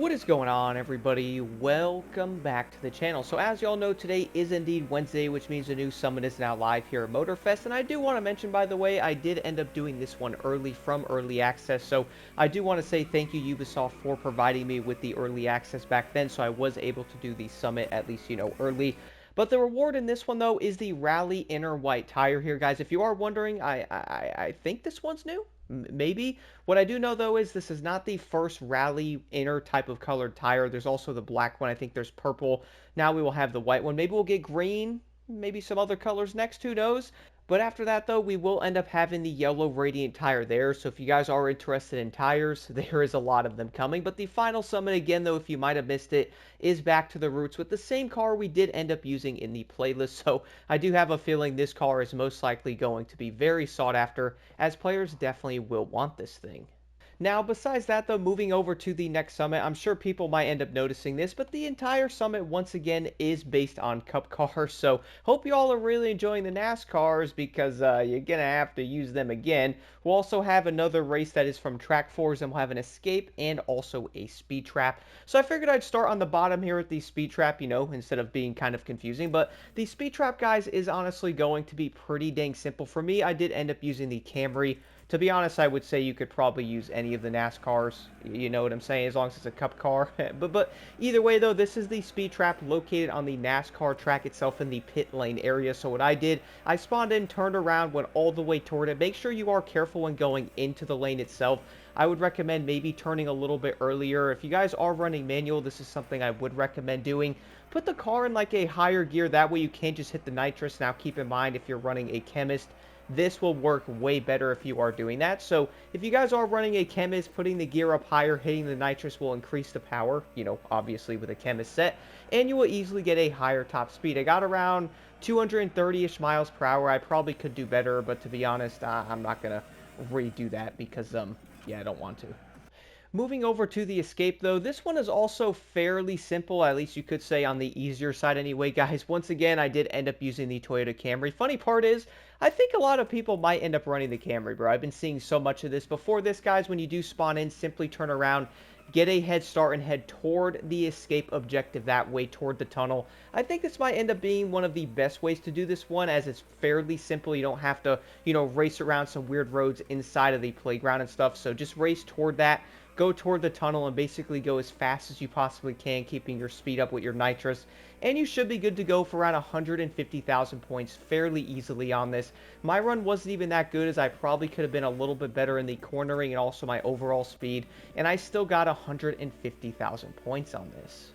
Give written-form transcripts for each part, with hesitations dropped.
What is going on, everybody? Welcome back to the channel. So as y'all know, today is indeed Wednesday, which means a new summit is now live here at Motorfest. And I do want to mention, by the way, I did end up doing this one early from early access. So I do want to say thank you, Ubisoft, for providing me with the early access back then. So I was able to do the summit, at least, early. But the reward in this one, though, is the Rally Inner White tire here, guys. If you are wondering, I think this one's new. Maybe. What I do know, though, is this is not the first Rally Inner type of colored tire. There's also the black one. I think there's purple. Now we will have the white one. Maybe we'll get green. Maybe some other colors next. Who knows? But after that, though, we will end up having the yellow Radiant tire there. So if you guys are interested in tires, there is a lot of them coming. But the final summit, again, though, if you might have missed it, is back to the roots with the same car we did end up using in the playlist. So I do have a feeling this car is most likely going to be very sought after, as players definitely will want this thing. Now, besides that, though, moving over to the next summit, I'm sure people might end up noticing this, but the entire summit, once again, is based on Cup cars. So, hope you all are really enjoying the NASCARs because you're going to have to use them again. We'll also have another race that is from Trackforge, and we'll have an Escape and also a Speedtrap. So, I figured I'd start on the bottom here with the Speedtrap, instead of being kind of confusing. But the Speedtrap, guys, is honestly going to be pretty dang simple. For me, I did end up using the Camry. To be honest, I would say you could probably use any of the NASCARs, you know what I'm saying, as long as it's a Cup car. but either way, though, this is the Speedtrap located on the NASCAR track itself in the pit lane area. So what I did, I spawned in, turned around, went all the way toward it. Make sure you are careful when going into the lane itself. I would recommend maybe turning a little bit earlier. If you guys are running manual, this is something I would recommend doing. Put the car in like a higher gear, that way you can't just hit the nitrous. Now keep in mind, if you're running a Chemist, this will work way better if you are doing that. So if you guys are running a Chemist, putting the gear up higher, hitting the nitrous will increase the power, obviously with a Chemist set, and you will easily get a higher top speed. I got around 230-ish miles per hour. I probably could do better, but to be honest, I'm not going to redo that because, yeah, I don't want to. Moving over to the Escape, though, this one is also fairly simple, at least you could say on the easier side anyway, guys. Once again, I did end up using the Toyota Camry. Funny part is, I think a lot of people might end up running the Camry, bro. I've been seeing so much of this. Before this, guys, when you do spawn in, simply turn around, get a head start, and head toward the Escape objective that way, toward the tunnel. I think this might end up being one of the best ways to do this one, as it's fairly simple. You don't have to, race around some weird roads inside of the playground and stuff. So just race toward that. Go toward the tunnel and basically go as fast as you possibly can, keeping your speed up with your nitrous. And you should be good to go for around 150,000 points fairly easily on this. My run wasn't even that good, as I probably could have been a little bit better in the cornering and also my overall speed. And I still got 150,000 points on this.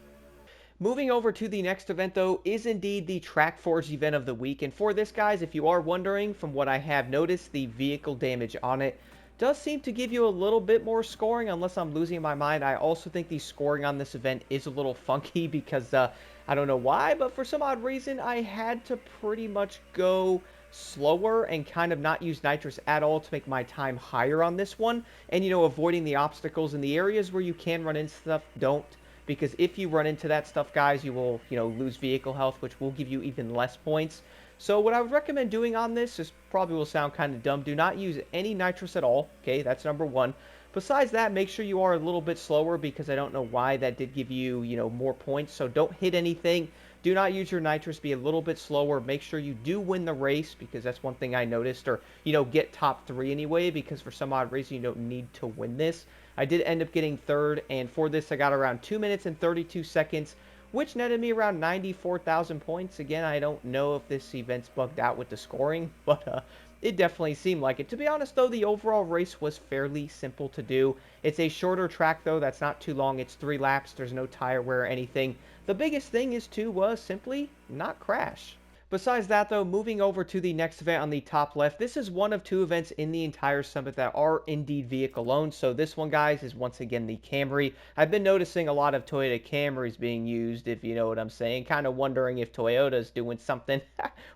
Moving over to the next event, though, is indeed the Trackforge event of the week. And for this, guys, if you are wondering, from what I have noticed, the vehicle damage on it does seem to give you a little bit more scoring, unless I'm losing my mind. I also think the scoring on this event is a little funky because I don't know why, but for some odd reason, I had to pretty much go slower and kind of not use nitrous at all to make my time higher on this one. And, avoiding the obstacles in the areas where you can run into stuff, don't. Because if you run into that stuff, guys, you will, lose vehicle health, which will give you even less points. So what I would recommend doing on this, is probably will sound kind of dumb, do not use any nitrous at all. Okay, that's number one. Besides that, make sure you are a little bit slower, because I don't know why that did give you, more points. So don't hit anything. Do not use your nitrous. Be a little bit slower. Make sure you do win the race, because that's one thing I noticed. Or, get top 3 anyway, because for some odd reason you don't need to win this. I did end up getting third, and for this I got around 2 minutes and 32 seconds, which netted me around 94,000 points. Again, I don't know if this event's bugged out with the scoring, but it definitely seemed like it. To be honest, though, the overall race was fairly simple to do. It's a shorter track, though. That's not too long. It's 3 laps. There's no tire wear or anything. The biggest thing is to simply not crash. Besides that, though, moving over to the next event on the top left, this is one of 2 events in the entire summit that are indeed vehicle owned. So this one, guys, is once again the Camry. I've been noticing a lot of Toyota Camrys being used, if you know what I'm saying. Kind of wondering if Toyota's doing something.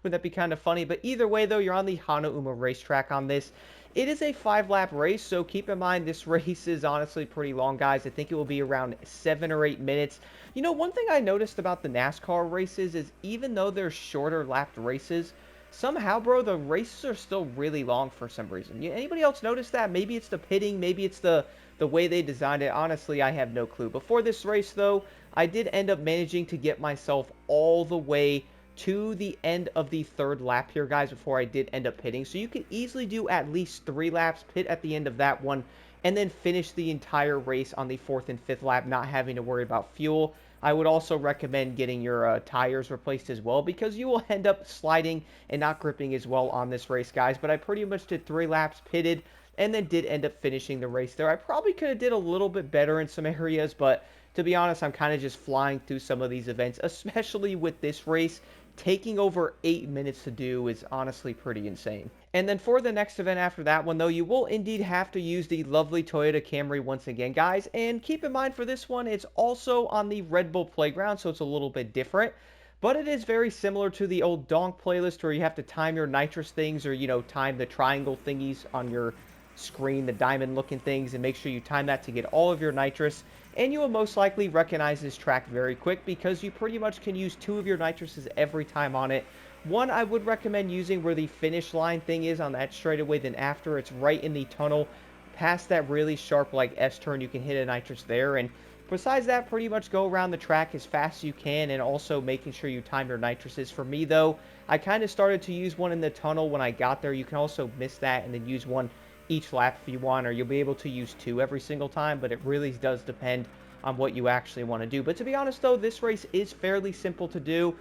Would that be kind of funny? But either way, though, you're on the Hanauma racetrack on this. It is a 5-lap race, so keep in mind this race is honestly pretty long, guys. I think it will be around 7 or 8 minutes. One thing I noticed about the NASCAR races is even though they're shorter lapped races, somehow, bro, the races are still really long for some reason. Anybody else notice that? Maybe it's the pitting, maybe it's the way they designed it. Honestly, I have no clue. Before this race, though, I did end up managing to get myself all the way to the end of the third lap here, guys, before I did end up pitting. So you can easily do at least 3 laps, pit at the end of that one, and then finish the entire race on the 4th and 5th lap, not having to worry about fuel. I would also recommend getting your tires replaced as well, because you will end up sliding and not gripping as well on this race, guys. But I pretty much did 3 laps, pitted, and then did end up finishing the race there. I probably could have did a little bit better in some areas, but to be honest, I'm kind of just flying through some of these events, especially with this race. Taking over 8 minutes to do is honestly pretty insane. And then for the next event after that one, though, you will indeed have to use the lovely Toyota Camry once again, guys. And keep in mind for this one, it's also on the Red Bull Playground, so it's a little bit different. But it is very similar to the old Donk playlist where you have to time your nitrous things, or, time the triangle thingies on your screen, the diamond looking things, and make sure you time that to get all of your nitrous. And you will most likely recognize this track very quick, because you pretty much can use 2 of your nitruses every time on it. One I would recommend using where the finish line thing is on that straightaway, then after it's right in the tunnel past that really sharp like S-turn, you can hit a nitrous there. And besides that, pretty much go around the track as fast as you can, and also making sure you time your nitruses. For me though, I kind of started to use one in the tunnel when I got there. You can also miss that and then use one each lap if you want, or you'll be able to use 2 every single time, but it really does depend on what you actually want to do. But to be honest though, this race is fairly simple to do.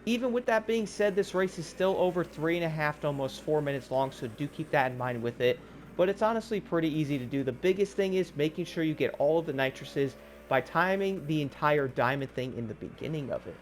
Even with that being said, this race is still over 3.5 to almost 4 minutes long, so do keep that in mind with it. But it's honestly pretty easy to do. The biggest thing is making sure you get all of the nitruses by timing the entire diamond thing in the beginning of it.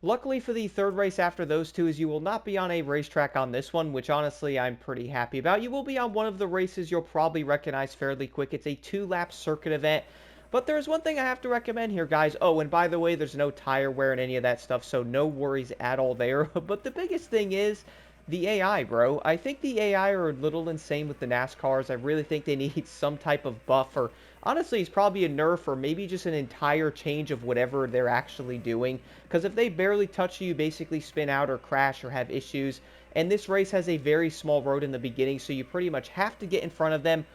Luckily for the third race after those two is you will not be on a racetrack on this one, which honestly I'm pretty happy about. You will be on one of the races you'll probably recognize fairly quick. It's a 2-lap circuit event. But there's one thing I have to recommend here, guys. Oh, and by the way, there's no tire wear and any of that stuff, so no worries at all there. But the biggest thing is the AI, bro. I think the AI are a little insane with the NASCARs. I really think they need some type of buff, or honestly, it's probably a nerf, or maybe just an entire change of whatever they're actually doing. Because if they barely touch you, you basically spin out or crash or have issues. And this race has a very small road in the beginning, so you pretty much have to get in front of them,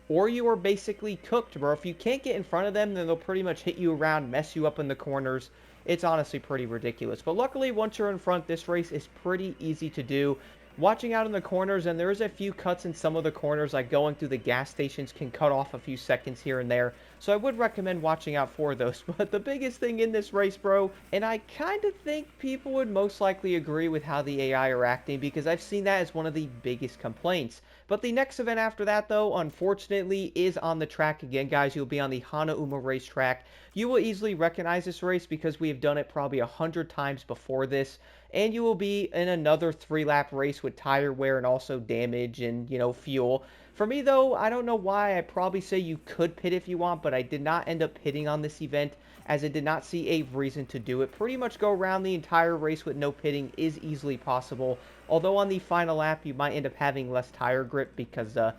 or you are basically cooked, bro. If you can't get in front of them, then they'll pretty much hit you around, mess you up in the corners. It's honestly pretty ridiculous. But luckily, once you're in front, this race is pretty easy to do. Watching out in the corners, and there is a few cuts in some of the corners, like going through the gas stations can cut off a few seconds here and there. So I would recommend watching out for those. But the biggest thing in this race, bro, and I kind of think people would most likely agree with how the AI are acting, because I've seen that as one of the biggest complaints. But the next event after that, though, unfortunately, is on the track again, guys. You'll be on the Hanauma racetrack. You will easily recognize this race because we have done it probably 100 times before this. And you will be in another 3-lap race with tire wear and also damage and, fuel. For me, though, I don't know why. I'd probably say you could pit if you want, but I did not end up pitting on this event, as I did not see a reason to do it. Pretty much go around the entire race with no pitting is easily possible. Although on the final lap, you might end up having less tire grip because, the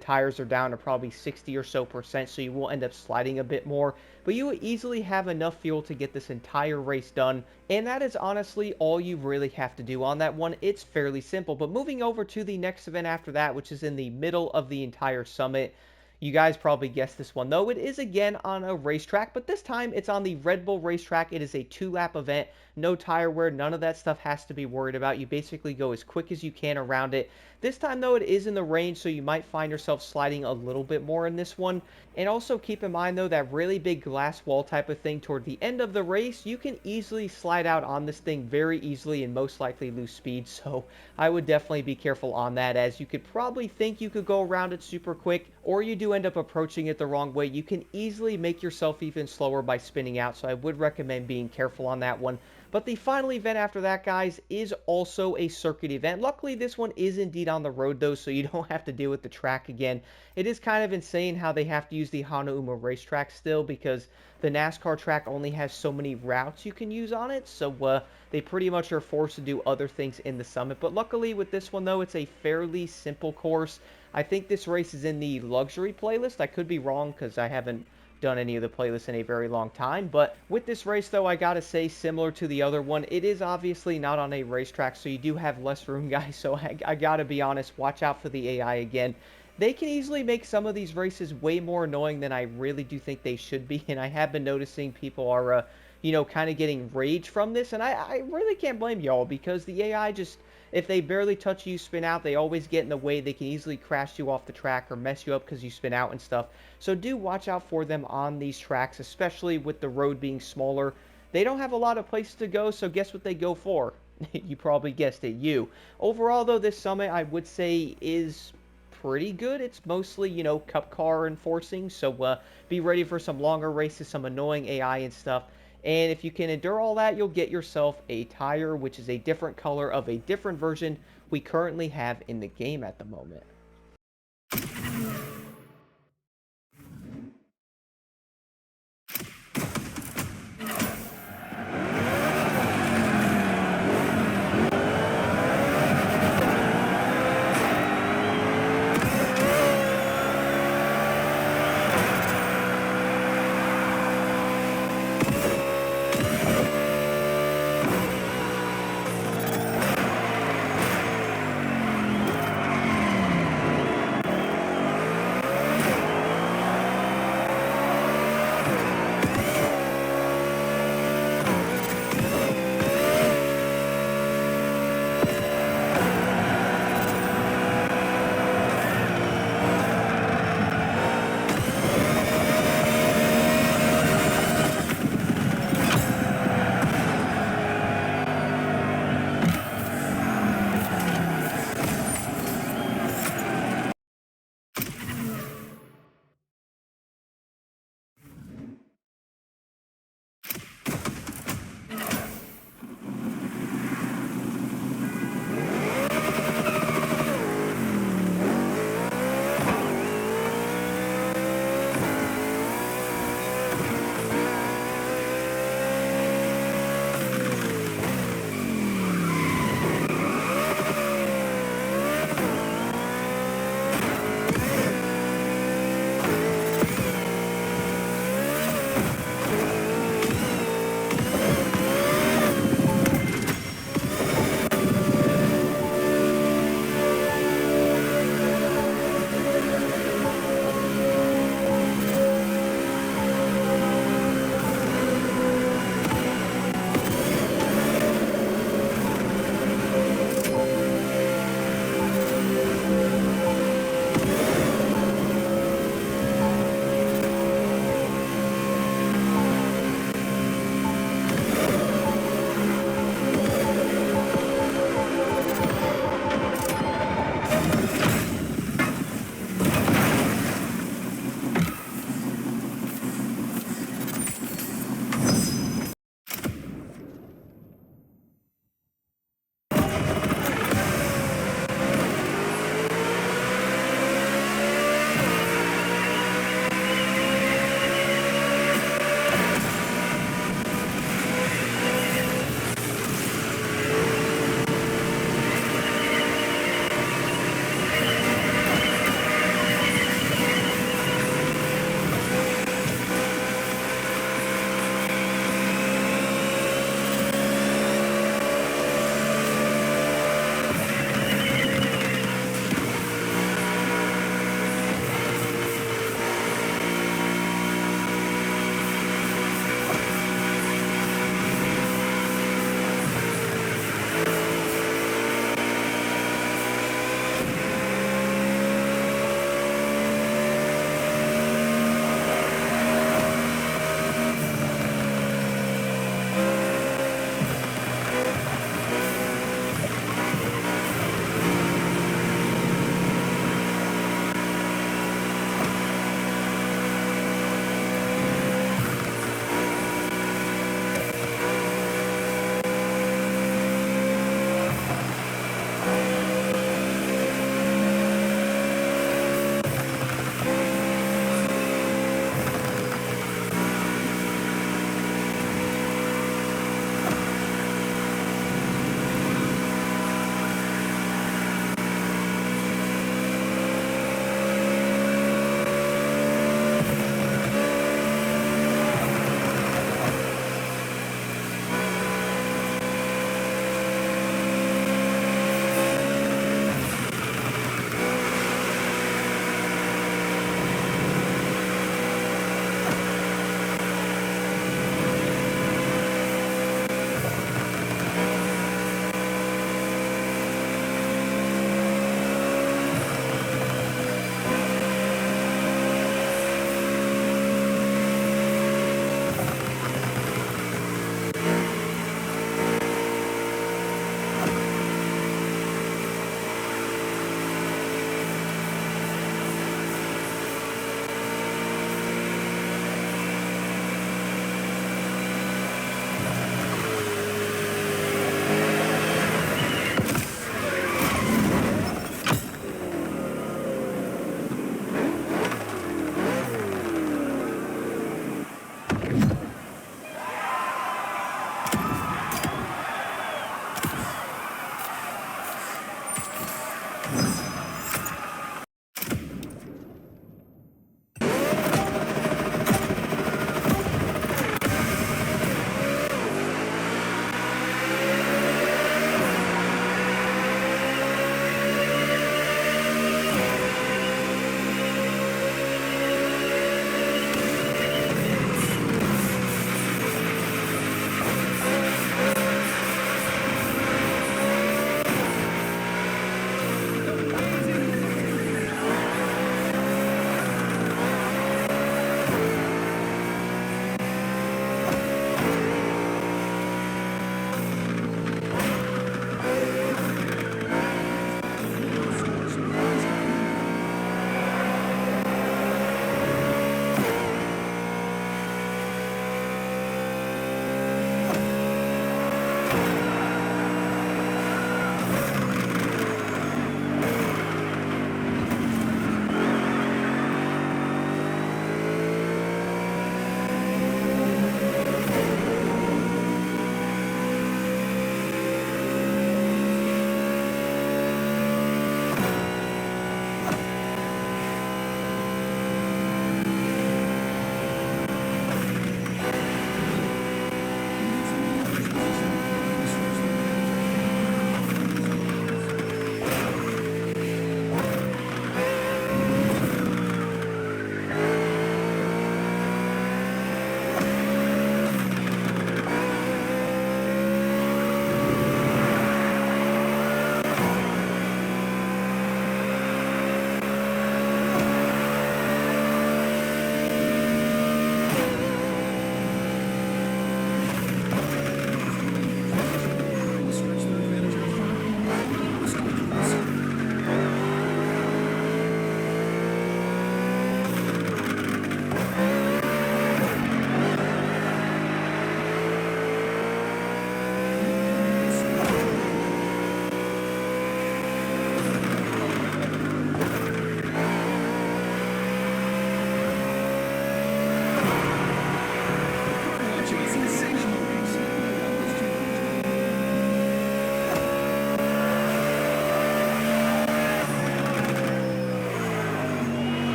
tires are down to probably 60 or so percent, so you will end up sliding a bit more. But you will easily have enough fuel to get this entire race done, and that is honestly all you really have to do on that one. It's fairly simple. But moving over to the next event after that, which is in the middle of the entire summit. You guys probably guessed this one, though. It is again on a racetrack, but this time it's on the Red Bull racetrack. It is a 2-lap event. No tire wear. None of that stuff has to be worried about. You basically go as quick as you can around it. This time, though, it is in the range, so you might find yourself sliding a little bit more in this one. And also keep in mind, though, that really big glass wall type of thing toward the end of the race, you can easily slide out on this thing very easily and most likely lose speed. So I would definitely be careful on that, as you could probably think you could go around it super quick, or you do end up approaching it the wrong way. You can easily make yourself even slower by spinning out, so I would recommend being careful on that one. But the final event after that, guys, is also a circuit event. Luckily, this one is indeed on the road, though, so you don't have to deal with the track again. It is kind of insane how they have to use the Hanauma racetrack still, because the NASCAR track only has so many routes you can use on it, so they pretty much are forced to do other things in the summit. But luckily with this one, though, it's a fairly simple course. I think this race is in the luxury playlist. I could be wrong because I haven't done any of the playlists in a very long time. But with this race, though, I gotta say, similar to the other one, it is obviously not on a racetrack, so you do have less room, guys. So I gotta be honest, watch out for the AI again. They can easily make some of these races way more annoying than I really do think they should be, and I have been noticing people are, kind of getting rage from this, and I really can't blame y'all, because the AI just, if they barely touch you, spin out, they always get in the way. They can easily crash you off the track or mess you up because you spin out and stuff. So do watch out for them on these tracks, especially with the road being smaller. They don't have a lot of places to go, so guess what they go for? You probably guessed it, you. Overall, though, this summit, I would say, is pretty good. It's mostly, cup car enforcing, so be ready for some longer races, some annoying AI and stuff. And if you can endure all that, you'll get yourself a tire, which is a different color of a different version we currently have in the game at the moment.